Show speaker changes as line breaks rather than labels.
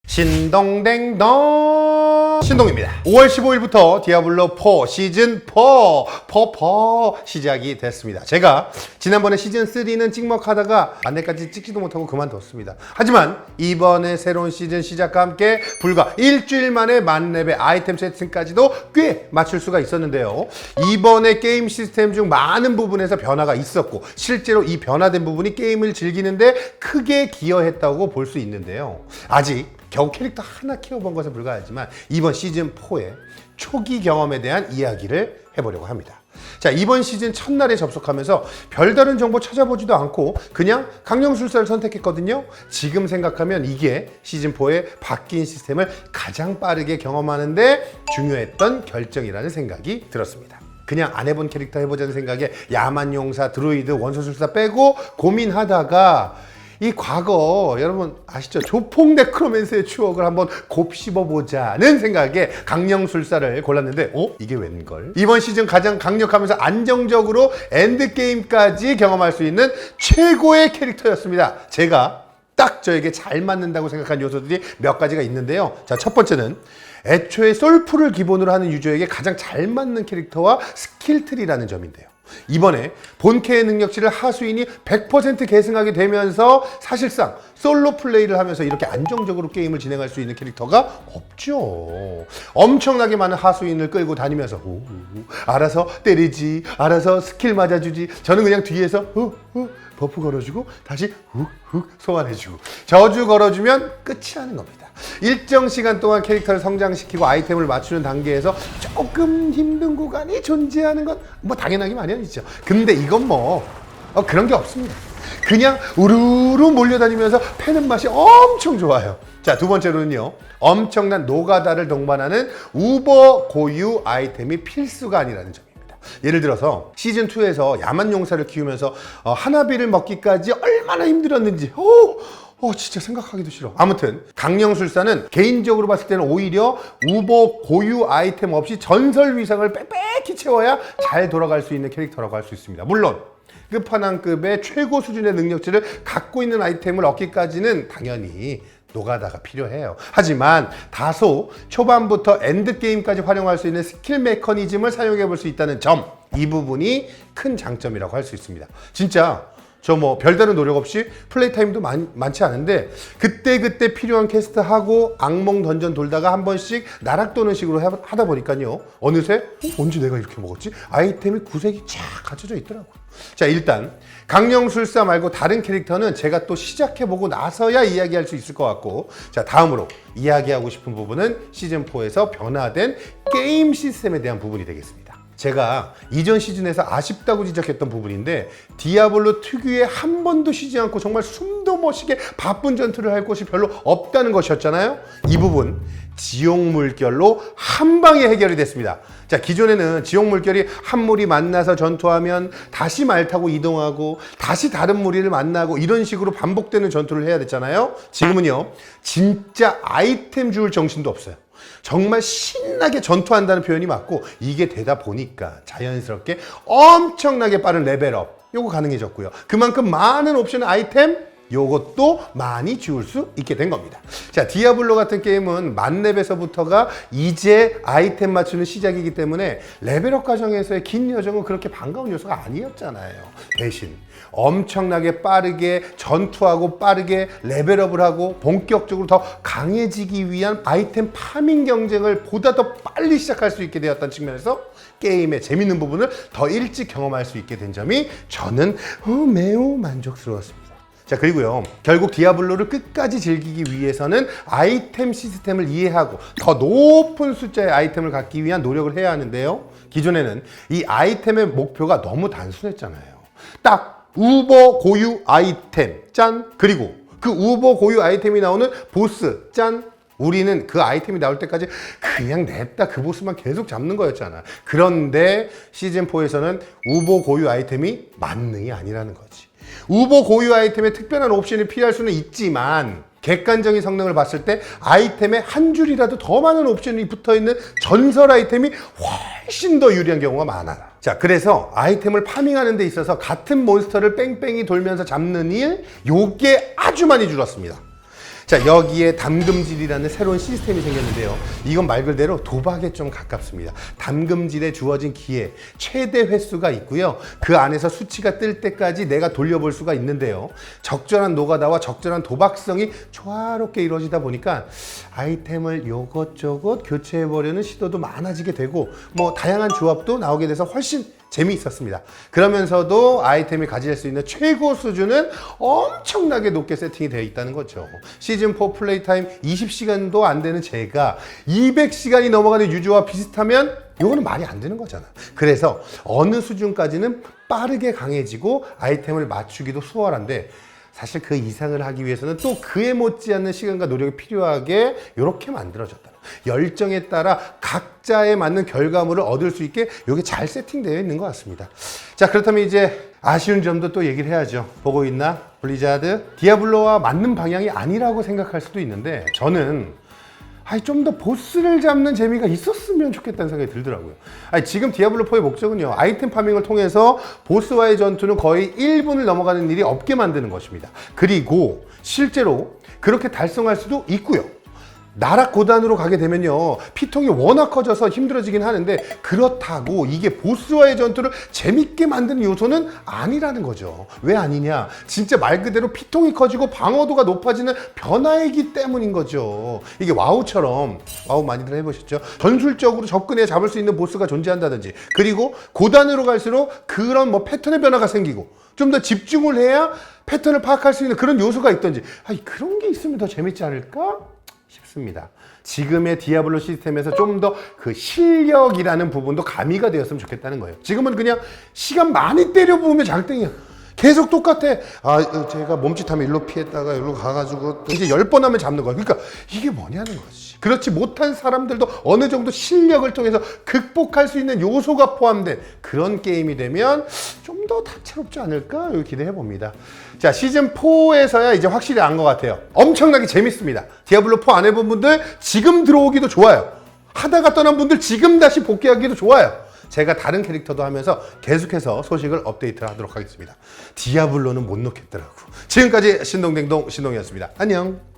신동댕동 신동입니다. 5월 15일부터 디아블로4 시즌4 시작이 됐습니다. 제가 지난번에 시즌3는 찍먹하다가 만렙까지 찍지도 못하고 그만뒀습니다. 하지만 이번에 새로운 시즌 시작과 함께 불과 일주일 만에 만렙의 아이템 세팅까지도 꽤 맞출 수가 있었는데요. 이번에 게임 시스템 중 많은 부분에서 변화가 있었고 실제로 이 변화된 부분이 게임을 즐기는데 크게 기여했다고 볼 수 있는데요. 아직 겨우 캐릭터 하나 키워본 것에 불과하지만 이번 시즌4의 초기 경험에 대한 이야기를 해보려고 합니다. 자, 이번 시즌 첫날에 접속하면서 별다른 정보 찾아보지도 않고 그냥 강령술사를 선택했거든요. 지금 생각하면 이게 시즌4의 바뀐 시스템을 가장 빠르게 경험하는데 중요했던 결정이라는 생각이 들었습니다. 그냥 안 해본 캐릭터 해보자는 생각에 야만용사, 드루이드, 원소술사 빼고 고민하다가 이 과거 여러분 아시죠? 조폭 네크로맨스의 추억을 한번 곱씹어보자는 생각에 강령술사를 골랐는데 이게 웬걸? 이번 시즌 가장 강력하면서 안정적으로 엔드게임까지 경험할 수 있는 최고의 캐릭터였습니다. 제가 딱 저에게 잘 맞는다고 생각한 요소들이 몇 가지가 있는데요. 자, 첫 번째는 애초에 솔프를 기본으로 하는 유저에게 가장 잘 맞는 캐릭터와 스킬트리라는 점인데요. 이번에 본캐의 능력치를 하수인이 100% 계승하게 되면서 사실상 솔로 플레이를 하면서 이렇게 안정적으로 게임을 진행할 수 있는 캐릭터가 없죠. 엄청나게 많은 하수인을 끌고 다니면서 알아서 때리지, 알아서 스킬 맞아주지, 저는 그냥 뒤에서 버프 걸어주고 다시 소환해주고 저주 걸어주면 끝이라는 겁니다. 일정 시간 동안 캐릭터를 성장시키고 아이템을 맞추는 단계에서 조금 힘든 구간이 존재하는 건 뭐 당연하기 마련이죠. 근데 이건 그런 게 없습니다. 그냥 우르르 몰려다니면서 패는 맛이 엄청 좋아요. 자, 두 번째로는요, 엄청난 노가다를 동반하는 우버 고유 아이템이 필수가 아니라는 점입니다. 예를 들어서 시즌2에서 야만용사를 키우면서 하나비를 먹기까지 얼마나 힘들었는지 진짜 생각하기도 싫어. 아무튼 강령술사는 개인적으로 봤을 때는 오히려 우버 고유 아이템 없이 전설 위상을 빽빽히 채워야 잘 돌아갈 수 있는 캐릭터라고 할 수 있습니다. 물론 끝판왕급의 최고 수준의 능력치를 갖고 있는 아이템을 얻기까지는 당연히 노가다가 필요해요. 하지만 다소 초반부터 엔드게임까지 활용할 수 있는 스킬 메커니즘을 사용해 볼 수 있다는 점, 이 부분이 큰 장점이라고 할 수 있습니다. 진짜 저 별다른 노력 없이 플레이 타임도 많지 않은데 그때 필요한 퀘스트 하고 악몽 던전 돌다가 한 번씩 나락 도는 식으로 하다 보니까요, 어느새 언제 내가 이렇게 먹었지? 아이템이 구색이 쫙 갖춰져 있더라고요. 자, 일단 강령술사 말고 다른 캐릭터는 제가 또 시작해보고 나서야 이야기할 수 있을 것 같고, 자, 다음으로 이야기하고 싶은 부분은 시즌4에서 변화된 게임 시스템에 대한 부분이 되겠습니다. 제가 이전 시즌에서 아쉽다고 지적했던 부분인데, 디아블로 특유의 한 번도 쉬지 않고 정말 숨도 못 쉬게 바쁜 전투를 할 곳이 별로 없다는 것이었잖아요. 이 부분 지옥 물결로 한 방에 해결이 됐습니다. 자, 기존에는 지옥 물결이 한 무리 만나서 전투하면 다시 말 타고 이동하고 다시 다른 무리를 만나고 이런 식으로 반복되는 전투를 해야 됐잖아요. 지금은요, 진짜 아이템 주울 정신도 없어요. 정말 신나게 전투한다는 표현이 맞고, 이게 되다 보니까 자연스럽게 엄청나게 빠른 레벨업 요거 가능해졌고요. 그만큼 많은 옵션 아이템 요것도 많이 지울 수 있게 된 겁니다. 자, 디아블로 같은 게임은 만렙에서부터가 이제 아이템 맞추는 시작이기 때문에 레벨업 과정에서의 긴 여정은 그렇게 반가운 요소가 아니었잖아요. 대신 엄청나게 빠르게 전투하고 빠르게 레벨업을 하고 본격적으로 더 강해지기 위한 아이템 파밍 경쟁을 보다 더 빨리 시작할 수 있게 되었다는 측면에서 게임의 재밌는 부분을 더 일찍 경험할 수 있게 된 점이 저는 매우 만족스러웠습니다. 자, 그리고요, 결국 디아블로를 끝까지 즐기기 위해서는 아이템 시스템을 이해하고 더 높은 숫자의 아이템을 갖기 위한 노력을 해야 하는데요, 기존에는 이 아이템의 목표가 너무 단순했잖아요. 딱 우버 고유 아이템 짠, 그리고 그 우버 고유 아이템이 나오는 보스 짠. 우리는 그 아이템이 나올 때까지 그냥 냅다 그 보스만 계속 잡는 거였잖아. 그런데 시즌4에서는 우버 고유 아이템이 만능이 아니라는 거지. 우버 고유 아이템에 특별한 옵션이 필요할 수는 있지만 객관적인 성능을 봤을 때 아이템에 한 줄이라도 더 많은 옵션이 붙어있는 전설 아이템이 훨씬 더 유리한 경우가 많아. 자, 그래서 아이템을 파밍하는 데 있어서 같은 몬스터를 뺑뺑이 돌면서 잡는 일, 요게 아주 많이 줄었습니다. 자, 여기에 담금질이라는 새로운 시스템이 생겼는데요. 이건 말 그대로 도박에 좀 가깝습니다. 담금질에 주어진 기회 최대 횟수가 있고요. 그 안에서 수치가 뜰 때까지 내가 돌려볼 수가 있는데요. 적절한 노가다와 적절한 도박성이 조화롭게 이루어지다 보니까 아이템을 요것저것 교체해보려는 시도도 많아지게 되고 뭐 다양한 조합도 나오게 돼서 훨씬 재미있었습니다. 그러면서도 아이템이 가질 수 있는 최고 수준은 엄청나게 높게 세팅이 되어 있다는 거죠. 시즌4 플레이 타임 20시간도 안 되는 제가 200시간이 넘어가는 유저와 비슷하면 이거는 말이 안 되는 거잖아. 그래서 어느 수준까지는 빠르게 강해지고 아이템을 맞추기도 수월한데 사실 그 이상을 하기 위해서는 또 그에 못지않는 시간과 노력이 필요하게 이렇게 만들어졌다. 열정에 따라 각자에 맞는 결과물을 얻을 수 있게 이게 잘 세팅되어 있는 것 같습니다. 자, 그렇다면 이제 아쉬운 점도 또 얘기를 해야죠. 보고 있나? 블리자드? 디아블로와 맞는 방향이 아니라고 생각할 수도 있는데 저는 좀 더 보스를 잡는 재미가 있었으면 좋겠다는 생각이 들더라고요. 지금 디아블로4의 목적은요, 아이템 파밍을 통해서 보스와의 전투는 거의 1분을 넘어가는 일이 없게 만드는 것입니다. 그리고 실제로 그렇게 달성할 수도 있고요. 나락 고단으로 가게 되면요, 피통이 워낙 커져서 힘들어지긴 하는데 그렇다고 이게 보스와의 전투를 재밌게 만드는 요소는 아니라는 거죠. 왜 아니냐? 진짜 말 그대로 피통이 커지고 방어도가 높아지는 변화이기 때문인 거죠. 이게 와우처럼, 와우 많이들 해보셨죠? 전술적으로 접근해 잡을 수 있는 보스가 존재한다든지, 그리고 고단으로 갈수록 그런 뭐 패턴의 변화가 생기고 좀 더 집중을 해야 패턴을 파악할 수 있는 그런 요소가 있던지, 그런 게 있으면 더 재밌지 않을까 싶습니다. 지금의 디아블로 시스템에서 좀 더 그 실력이라는 부분도 가미가 되었으면 좋겠다는 거예요. 지금은 그냥 시간 많이 때려 부으면 장땡이야. 계속 똑같아. 제가 몸짓하면 일로 피했다가 일로 가가지고 이제 10번 하면 잡는 거야. 그러니까 이게 뭐냐는 거지. 그렇지 못한 사람들도 어느 정도 실력을 통해서 극복할 수 있는 요소가 포함된 그런 게임이 되면 좀 더 다채롭지 않을까 기대해 봅니다. 자, 시즌4에서야 이제 확실히 안 것 같아요. 엄청나게 재밌습니다. 디아블로4 안 해본 분들 지금 들어오기도 좋아요. 하다가 떠난 분들 지금 다시 복귀하기도 좋아요. 제가 다른 캐릭터도 하면서 계속해서 소식을 업데이트 하도록 하겠습니다. 디아블로는 못 놓겠더라고. 지금까지 신동댕동 신동이었습니다. 안녕.